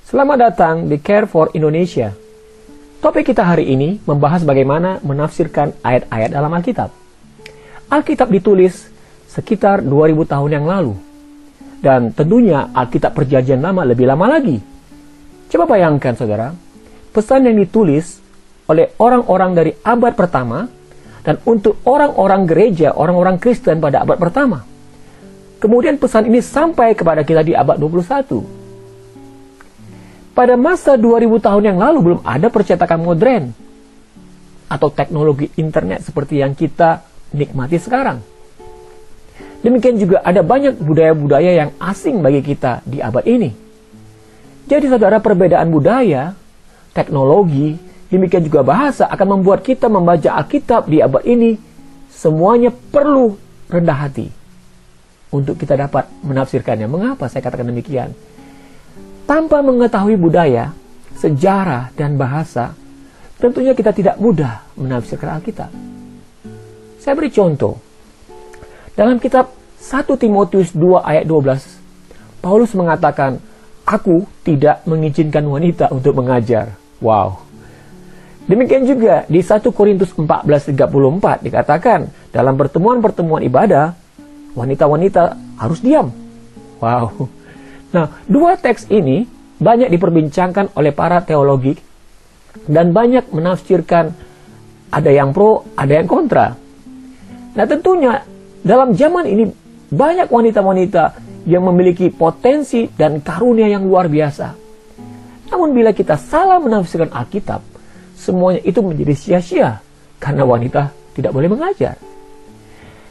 Selamat datang di Care for Indonesia. Topik kita hari ini membahas bagaimana menafsirkan ayat-ayat dalam Alkitab. Alkitab ditulis sekitar 2000 tahun yang lalu. Dan tentunya Alkitab Perjanjian Lama lebih lama lagi. Coba bayangkan saudara, pesan yang ditulis oleh orang-orang dari abad pertama dan untuk orang-orang gereja, orang-orang Kristen pada abad pertama. Kemudian pesan ini sampai kepada kita di abad 21. Pada masa 2000 tahun yang lalu belum ada percetakan modern atau teknologi internet seperti yang kita nikmati sekarang. Demikian juga ada banyak budaya-budaya yang asing bagi kita di abad ini. Jadi saudara, perbedaan budaya, teknologi, demikian juga bahasa akan membuat kita membaca Alkitab di abad ini semuanya perlu rendah hati untuk kita dapat menafsirkannya. Mengapa saya katakan demikian? Tanpa mengetahui budaya, sejarah, dan bahasa, tentunya kita tidak mudah menafsirkan Alkitab. Saya beri contoh. Dalam kitab 1 Timotius 2 ayat 12, Paulus mengatakan, "Aku tidak mengizinkan wanita untuk mengajar." Wow. Demikian juga di 1 Korintus 14:34 dikatakan, dalam pertemuan-pertemuan ibadah, wanita-wanita harus diam. Wow. Nah, dua teks ini banyak diperbincangkan oleh para teologi dan banyak menafsirkan, ada yang pro, ada yang kontra. Nah, tentunya dalam zaman ini banyak wanita-wanita yang memiliki potensi dan karunia yang luar biasa. Namun bila kita salah menafsirkan Alkitab, semuanya itu menjadi sia-sia karena wanita tidak boleh mengajar.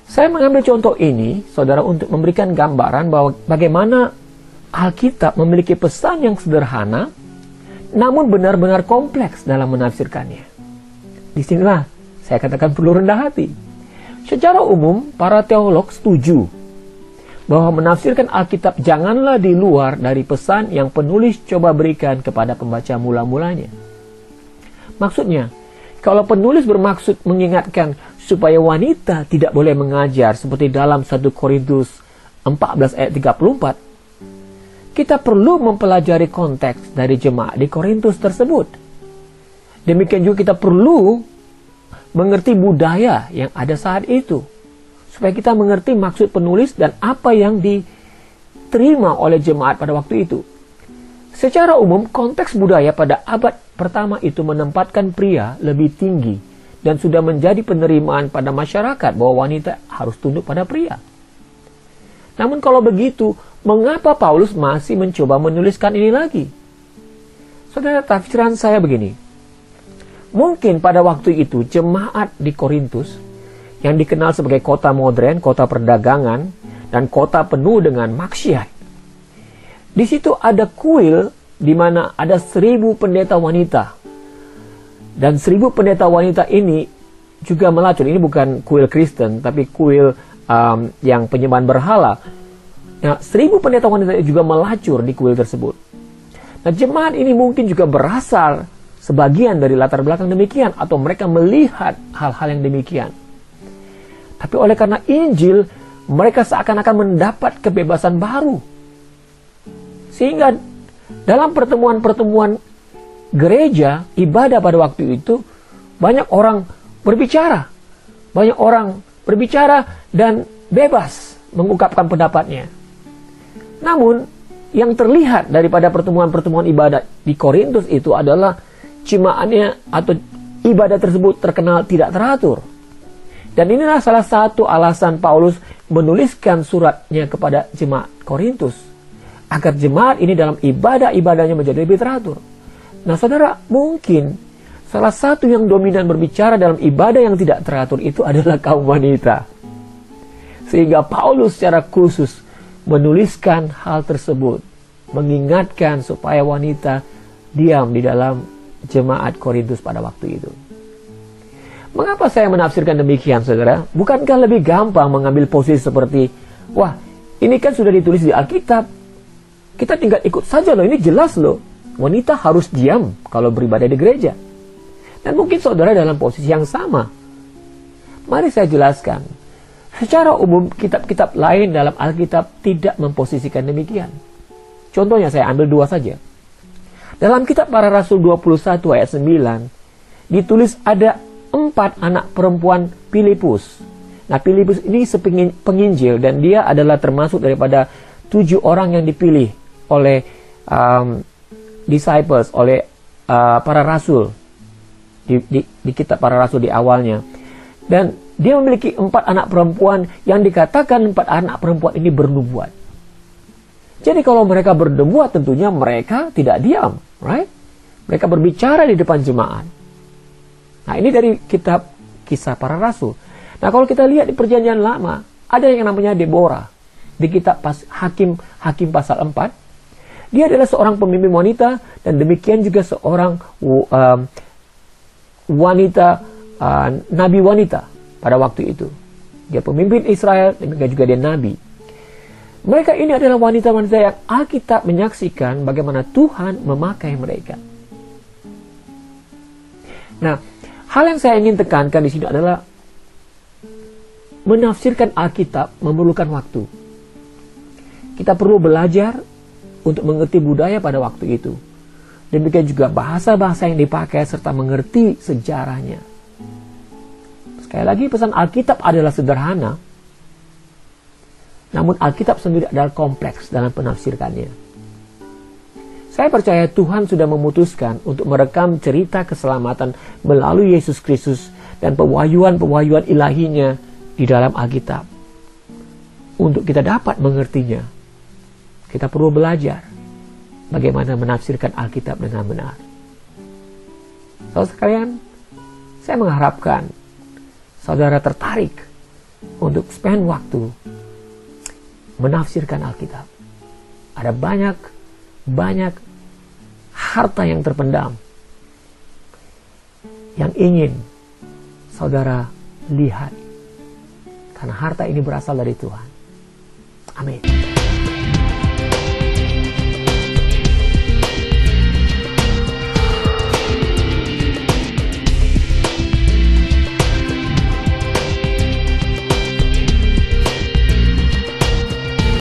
Saya mengambil contoh ini, saudara, untuk memberikan gambaran bahwa bagaimana Alkitab memiliki pesan yang sederhana, namun benar-benar kompleks dalam menafsirkannya. Disinilah saya katakan perlu rendah hati. Secara umum, para teolog setuju bahwa menafsirkan Alkitab janganlah di luar dari pesan yang penulis coba berikan kepada pembaca mula-mulanya. Maksudnya, kalau penulis bermaksud mengingatkan supaya wanita tidak boleh mengajar seperti dalam 1 Korintus 14 ayat 34, kita perlu mempelajari konteks dari jemaat di Korintus tersebut. Demikian juga kita perlu mengerti budaya yang ada saat itu, supaya kita mengerti maksud penulis dan apa yang diterima oleh jemaat pada waktu itu. Secara umum, konteks budaya pada abad pertama itu menempatkan pria lebih tinggi dan sudah menjadi penerimaan pada masyarakat bahwa wanita harus tunduk pada pria. Namun kalau begitu, mengapa Paulus masih mencoba menuliskan ini lagi? Saudara, tafsiran saya begini. Mungkin pada waktu itu jemaat di Korintus yang dikenal sebagai kota modern, kota perdagangan, dan kota penuh dengan maksiat. Di situ ada kuil di mana ada 1000 pendeta wanita. Dan 1000 pendeta wanita ini juga melacur. Ini bukan kuil Kristen, tapi kuil yang penyembahan berhala. Nah, 1000 pendeta wanita juga melacur di kuil tersebut. Nah, jemaat ini mungkin juga berasal sebagian dari latar belakang demikian, atau mereka melihat hal-hal yang demikian. Tapi oleh karena Injil, mereka seakan-akan mendapat kebebasan baru. Sehingga dalam pertemuan-pertemuan gereja, ibadah pada waktu itu, banyak orang berbicara. Banyak orang berbicara dan bebas mengungkapkan pendapatnya. Namun, yang terlihat daripada pertemuan-pertemuan ibadah di Korintus itu adalah jemaatnya atau ibadah tersebut terkenal tidak teratur. Dan inilah salah satu alasan Paulus menuliskan suratnya kepada jemaat Korintus, agar jemaat ini dalam ibadah-ibadahnya menjadi lebih teratur. Nah saudara, mungkin salah satu yang dominan berbicara dalam ibadah yang tidak teratur itu adalah kaum wanita. Sehingga Paulus secara khusus menuliskan hal tersebut, mengingatkan supaya wanita diam di dalam jemaat Korintus pada waktu itu. Mengapa saya menafsirkan demikian, saudara? Bukankah lebih gampang mengambil posisi seperti, wah, ini kan sudah ditulis di Alkitab, kita tinggal ikut saja loh, ini jelas loh, wanita harus diam kalau beribadah di gereja. Dan mungkin saudara dalam posisi yang sama. Mari saya jelaskan. Secara umum, kitab-kitab lain dalam Alkitab tidak memposisikan demikian. Contohnya saya ambil dua saja. Dalam kitab Para Rasul 21 ayat 9, ditulis ada 4 anak perempuan Filipus. Nah, Filipus ini penginjil dan dia adalah termasuk daripada 7 orang yang dipilih oleh disciples, oleh para rasul di kitab Para Rasul di awalnya. Dan dia memiliki 4 anak perempuan yang dikatakan 4 anak perempuan ini bernubuat. Jadi kalau mereka bernubuat tentunya mereka tidak diam, right? Mereka berbicara di depan jemaat. Nah, ini dari kitab Kisah Para Rasul. Nah, kalau kita lihat di Perjanjian Lama, ada yang namanya Deborah. Di kitab Hakim pasal 4, dia adalah seorang pemimpin wanita dan demikian juga seorang nabi wanita pada waktu itu. Dia pemimpin Israel, demikian juga dia nabi. Mereka ini adalah wanita-wanita yang Alkitab menyaksikan bagaimana Tuhan memakai mereka. Nah, hal yang saya ingin tekankan di sini adalah menafsirkan Alkitab memerlukan waktu. Kita perlu belajar untuk mengerti budaya pada waktu itu. Demikian juga bahasa-bahasa yang dipakai serta mengerti sejarahnya. Sekali lagi, pesan Alkitab adalah sederhana. Namun Alkitab sendiri adalah kompleks dalam penafsirkannya. Saya percaya Tuhan sudah memutuskan untuk merekam cerita keselamatan melalui Yesus Kristus dan pewahyuan-pewahyuan ilahinya di dalam Alkitab. Untuk kita dapat mengertinya, kita perlu belajar bagaimana menafsirkan Alkitab dengan benar. Saudara sekalian, saya mengharapkan saudara tertarik untuk spend waktu menafsirkan Alkitab. Ada banyak harta yang terpendam yang ingin saudara lihat, karena harta ini berasal dari Tuhan. Amin.